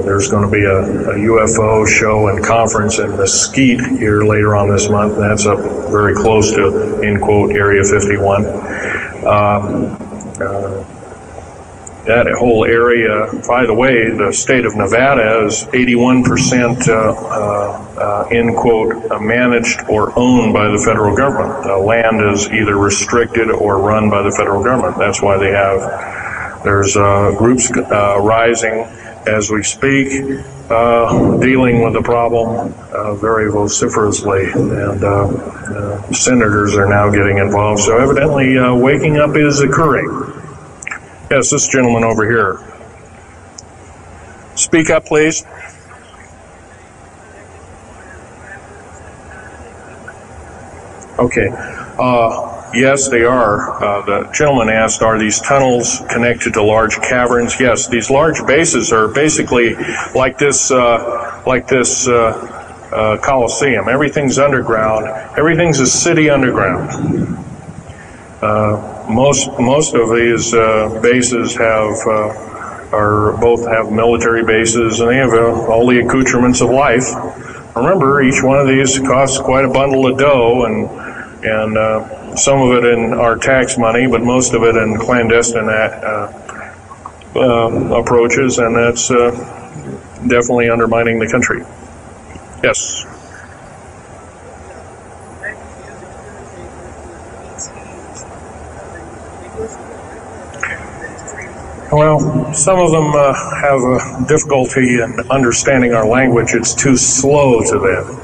There's going to be a UFO show and conference in Mesquite here later on this month. That's up very close to, end quote, Area 51. That whole area, by the way, the state of Nevada is 81% end quote, managed or owned by the federal government. The land is either restricted or run by the federal government. That's why there's groups rising as we speak, dealing with the problem very vociferously, and senators are now getting involved. So evidently waking up is occurring. Yes, this gentleman over here. Speak up, please. Okay. Yes, they are. The gentleman asked, are these tunnels connected to large caverns? Yes, these large bases are basically like this Coliseum. Everything's underground. Everything's a city underground. Most of these bases both have military bases, and they have all the accoutrements of life. Remember, each one of these costs quite a bundle of dough, and some of it in our tax money, but most of it in clandestine approaches, and that's definitely undermining the country. Yes. Well, some of them have a difficulty in understanding our language. It's too slow to them.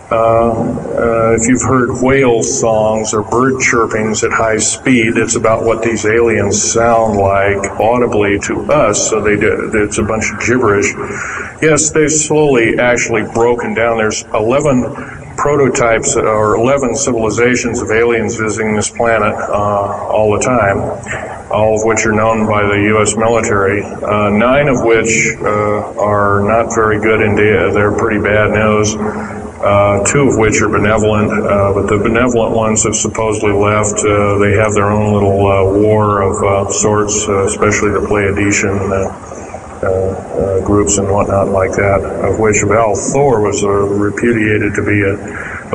If you've heard whale songs or bird chirpings at high speed, it's about what these aliens sound like audibly to us, so it's a bunch of gibberish. Yes, they've slowly actually broken down. There's 11 prototypes or 11 civilizations of aliens visiting this planet all the time, all of which are known by the U.S. military, 9 of which are not very good indeed. They're pretty bad news. 2 of which are benevolent, but the benevolent ones have supposedly left. They have their own little war of sorts, especially the Pleiadian groups and whatnot like that, of which Val Thor was repudiated to be a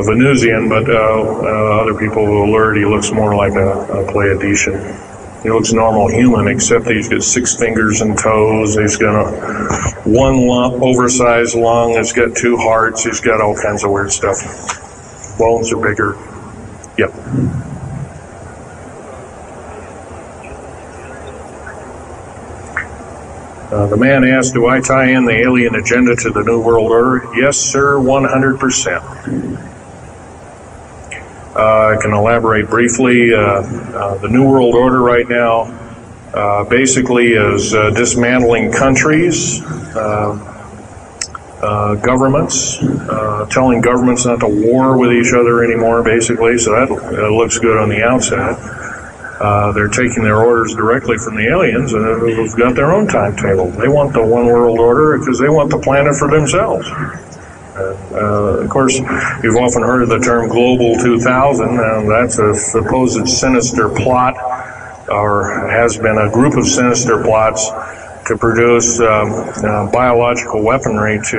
Venusian, but other people will alert he looks more like a Pleiadian. He looks normal human, except he's got 6 fingers and toes. He's got one oversized lung. He's got 2 hearts. He's got all kinds of weird stuff. Bones are bigger. Yep. The man asked, do I tie in the alien agenda to the New World Order? Yes, sir, 100%. I can elaborate briefly. The New World Order right now basically is dismantling countries, governments, telling governments not to war with each other anymore, basically, so that looks good on the outside. They're taking their orders directly from the aliens, and they've got their own timetable. They want the one world order because they want the planet for themselves. Of course, you've often heard of the term Global 2000, and that's a supposed sinister plot, or has been a group of sinister plots to produce biological weaponry to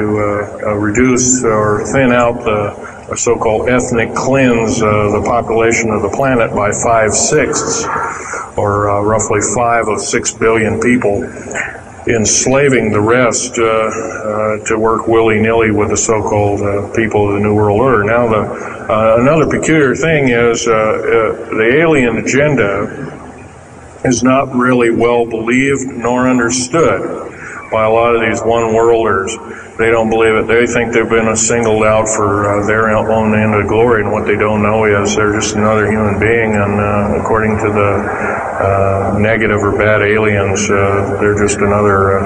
reduce or thin out the so-called ethnic cleanse the population of the planet by 5/6, or roughly 5 of 6 billion people, enslaving the rest to work willy-nilly with the so-called people of the New World Order. Now, another peculiar thing is the alien agenda is not really well believed nor understood by a lot of these one-worlders. They don't believe it. They think they've been singled out for their own end of glory, and what they don't know is they're just another human being, and according to the negative or bad aliens, they're just another,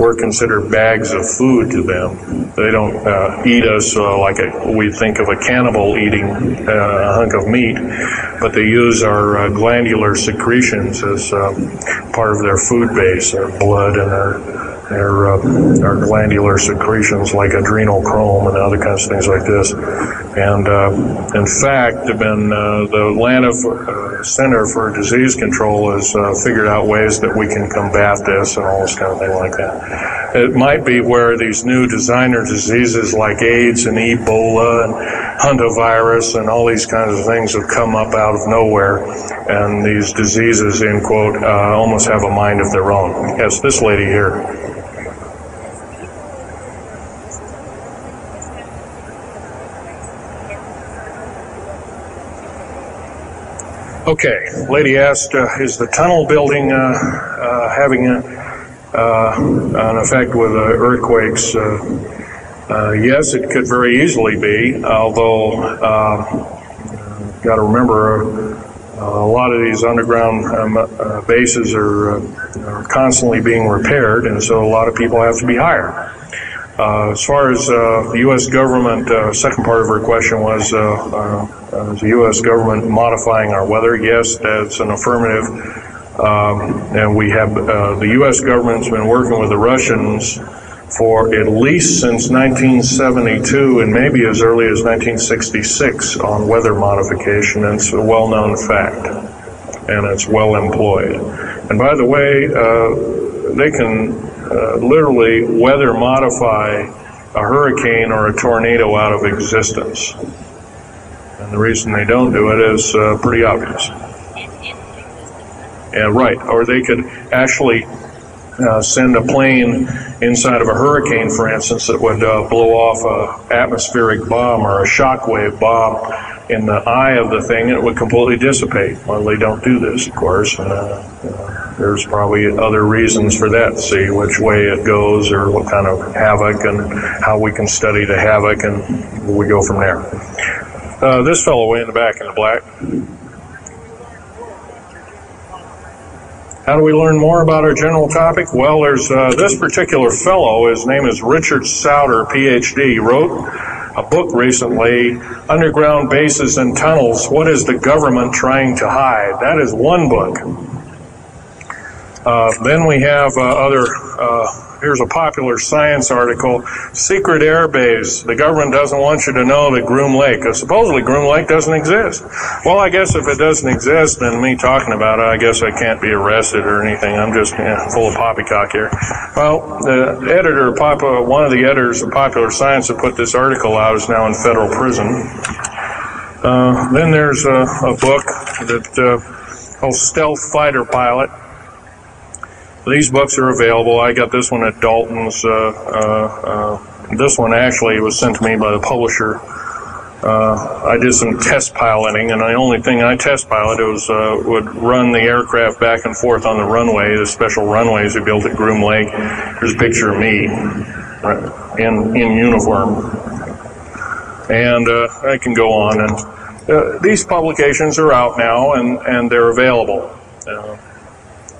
we're considered bags of food to them. They don't eat us like we think of a cannibal eating a hunk of meat, but they use our glandular secretions as part of their food base, their blood and our glandular secretions like adrenochrome and other kinds of things like this. And in fact, the Atlanta Center for Disease Control has figured out ways that we can combat this and all this kind of thing like that. It might be where these new designer diseases like AIDS and Ebola and hantavirus and all these kinds of things have come up out of nowhere, and these diseases, end quote, almost have a mind of their own. Yes, this lady here. Okay, lady asked, is the tunnel building having an effect with earthquakes? Yes, it could very easily be, although got to remember a lot of these underground bases are constantly being repaired, and so a lot of people have to be hired. As far as the U.S. government, second part of her question was the U.S. government modifying our weather? Yes, that's an affirmative. And we have the U.S. government's been working with the Russians for at least since 1972 and maybe as early as 1966 on weather modification. And it's a well-known fact, and it's well employed. And by the way, they can literally weather modify a hurricane or a tornado out of existence. And the reason they don't do it is pretty obvious. Yeah, right. Or they could actually send a plane inside of a hurricane, for instance, that would blow off an atmospheric bomb or a shockwave bomb in the eye of the thing, and it would completely dissipate. Well, they don't do this, of course. there's probably other reasons for that, see which way it goes or what kind of havoc and how we can study the havoc, and we go from there. This fellow way in the back in the black. How do we learn more about our general topic? Well, there's this particular fellow, his name is Richard Souter, PhD, wrote a book recently, Underground Bases and Tunnels, What is the Government Trying to Hide? That is one book. Then we have here's a popular science article, Secret Air Base. The government doesn't want you to know that Groom Lake, supposedly Groom Lake doesn't exist. Well, I guess if it doesn't exist, then me talking about it, I guess I can't be arrested or anything. I'm just full of poppycock here. Well, the editor, one of the editors of Popular Science that put this article out is now in federal prison. Then there's a book that called Stealth Fighter Pilot. These books are available. I got this one at Dalton's. This one actually was sent to me by the publisher. I did some test piloting, and the only thing I test piloted was would run the aircraft back and forth on the runway, the special runways they built at Groom Lake. There's a picture of me in uniform. And I can go on. And these publications are out now, and they're available.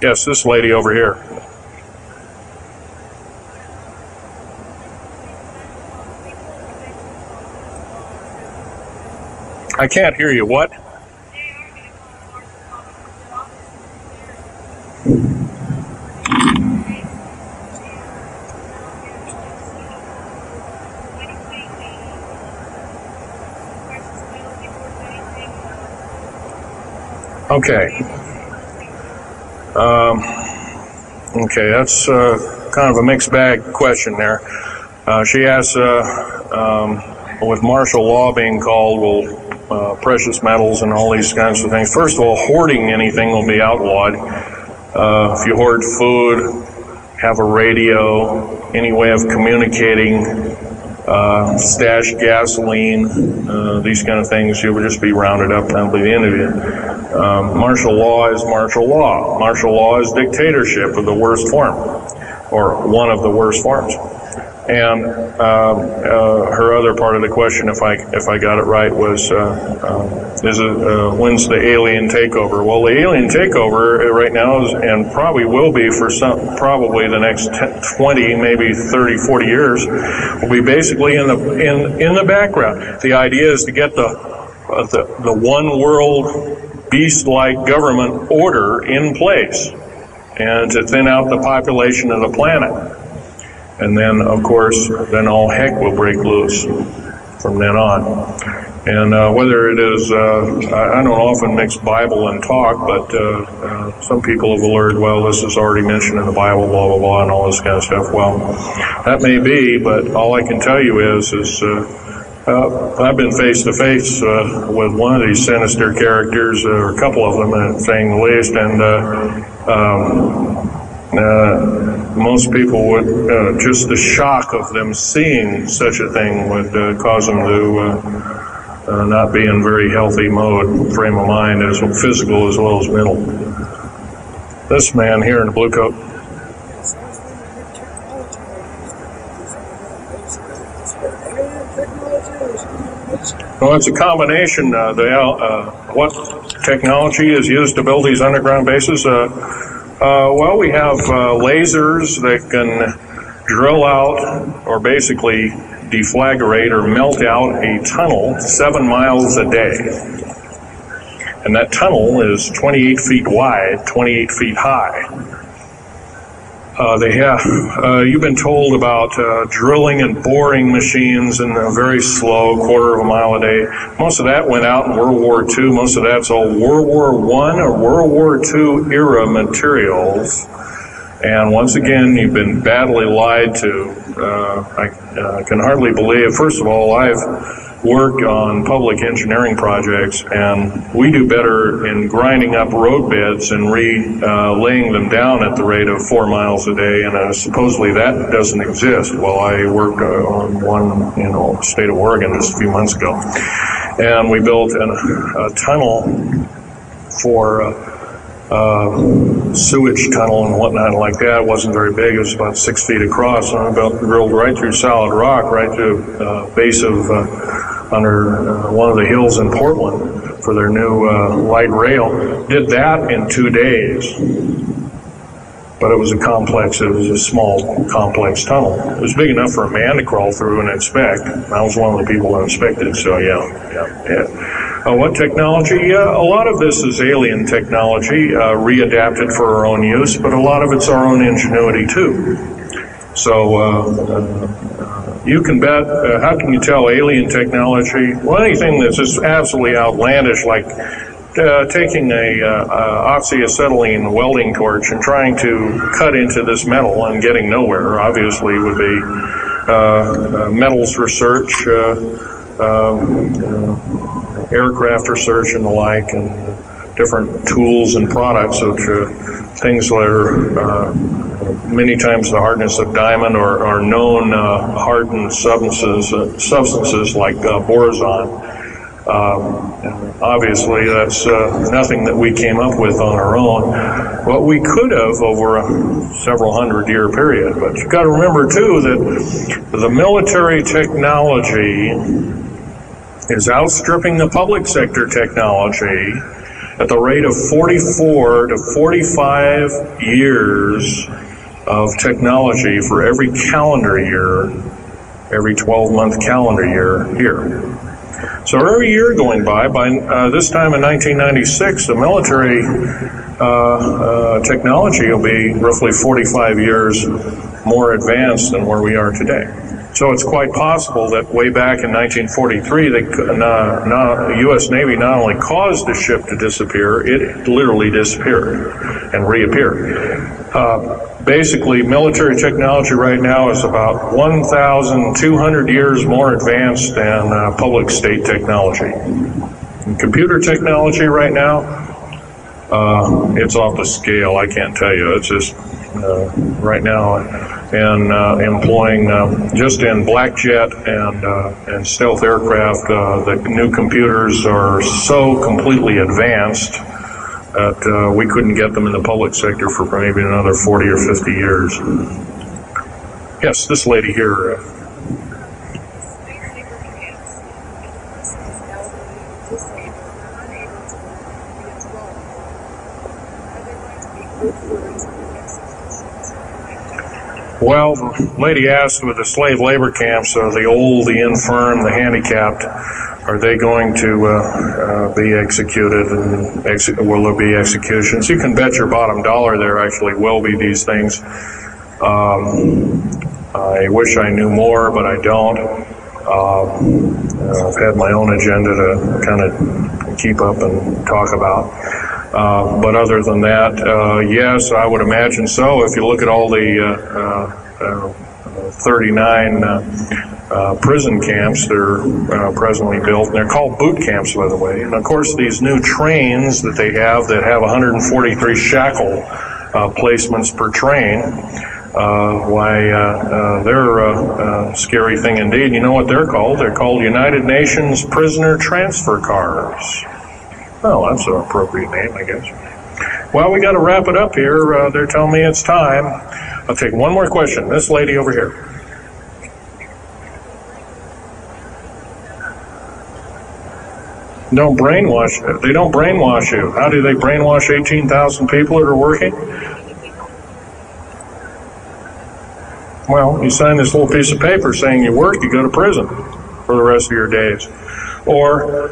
Yes, this lady over here. I can't hear you. What? Okay. Okay, that's kind of a mixed bag question there. She asks, with martial law being called, will precious metals and all these kinds of things. First of all, hoarding anything will be outlawed. If you hoard food, have a radio, any way of communicating, stash gasoline, these kind of things, you would just be rounded up, and that'll be the end of you. Martial law is martial law. Martial law is dictatorship of the worst form, or one of the worst forms. And her other part of the question, if I got it right, was when's the alien takeover? Well, the alien takeover right now is, and probably will be for probably the next 20, maybe 30, 40 years, will be basically in the background. The idea is to get the one world beast-like government order in place, and to thin out the population of the planet. And then, of course, then all heck will break loose from then on. And whether it is, I don't often mix Bible and talk, but some people have learned, well, this is already mentioned in the Bible, blah, blah, blah, and all this kind of stuff. Well, that may be, but all I can tell you is I've been face to face with one of these sinister characters, or a couple of them, saying the least, and most people would, just the shock of them seeing such a thing would cause them to not be in very healthy frame of mind, as physical as well as mental. This man here in the blue coat. Well, it's a combination. What technology is used to build these underground bases? Well, we have lasers that can drill out, or basically deflagrate or melt out a tunnel 7 miles a day. And that tunnel is 28 feet wide, 28 feet high. You've been told about drilling and boring machines in a very slow, quarter of a mile a day. Most of that went out in World War II. Most of that's all World War I or World War II era materials. And once again, you've been badly lied to. I can hardly believe. First of all, I've worked on public engineering projects, and we do better in grinding up road beds and laying them down at the rate of 4 miles a day, and supposedly that doesn't exist. Well, I worked on one in the state of Oregon just a few months ago, and we built a tunnel for sewage tunnel and whatnot like that. It wasn't very big. It was about 6 feet across, and about drilled right through solid rock, right through base of under one of the hills in Portland for their new light rail. Did that in 2 days. But it was a complex, it was a small, complex tunnel. It was big enough for a man to crawl through and inspect. I was one of the people that inspected, so yeah. What technology? A lot of this is alien technology, readapted for our own use, but a lot of it's our own ingenuity too. So you can bet, how can you tell alien technology? Well, anything that's just absolutely outlandish, like taking a oxyacetylene welding torch and trying to cut into this metal and getting nowhere, obviously would be metals research, aircraft research and the like, and different tools and products, which are things that are many times the hardness of diamond or known hardened substances like boron. Obviously, that's nothing that we came up with on our own. What we could have over a several hundred-year period. But you've got to remember, too, that the military technology is outstripping the public sector technology at the rate of 44 to 45 years of technology for every calendar year, every 12-month calendar year here. So every year going by this time in 1996, the military technology will be roughly 45 years more advanced than where we are today. So it's quite possible that way back in 1943, the U.S. Navy not only caused the ship to disappear, it literally disappeared and reappeared. Basically, military technology right now is about 1,200 years more advanced than public state technology. And computer technology right now, it's off the scale, I can't tell you. It's just right now, and employing just in black jet and stealth aircraft, the new computers are so completely advanced that we couldn't get them in the public sector for maybe another 40 or 50 years. Yes, this lady here. Well, the lady asked with the slave labor camps, the old, the infirm, the handicapped, are they going to be executed, and will there be executions? You can bet your bottom dollar there actually will be these things. I wish I knew more, but I don't. I've had my own agenda to kind of keep up and talk about. But other than that, yes, I would imagine so. If you look at all the 39 prison camps that are presently built, and they're called boot camps, by the way. And of course, these new trains that they have that have 143 shackle placements per train, they're a scary thing indeed. You know what they're called? They're called United Nations Prisoner Transfer Cars. Well, that's an appropriate name, I guess. Well, we got to wrap it up here. They're telling me it's time. I'll take one more question. This lady over here. Don't brainwash. They don't brainwash you. How do they brainwash 18,000 people that are working? Well, you sign this little piece of paper saying you work, you go to prison for the rest of your days. Or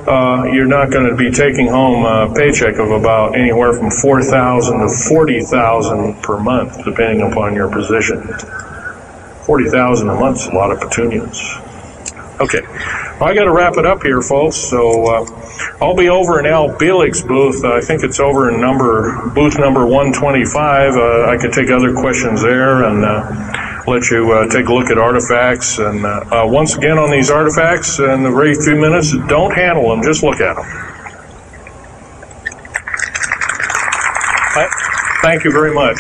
you're not going to be taking home a paycheck of about anywhere from $4,000 to $40,000 per month, depending upon your position. $40,000 a month is a lot of petunias. Okay, well, I got to wrap it up here, folks. So I'll be over in Al Bielig's booth. I think it's over in booth number 125. I could take other questions there and let you take a look at artifacts. And once again, on these artifacts, in the very few minutes, don't handle them, just look at them. Thank you very much.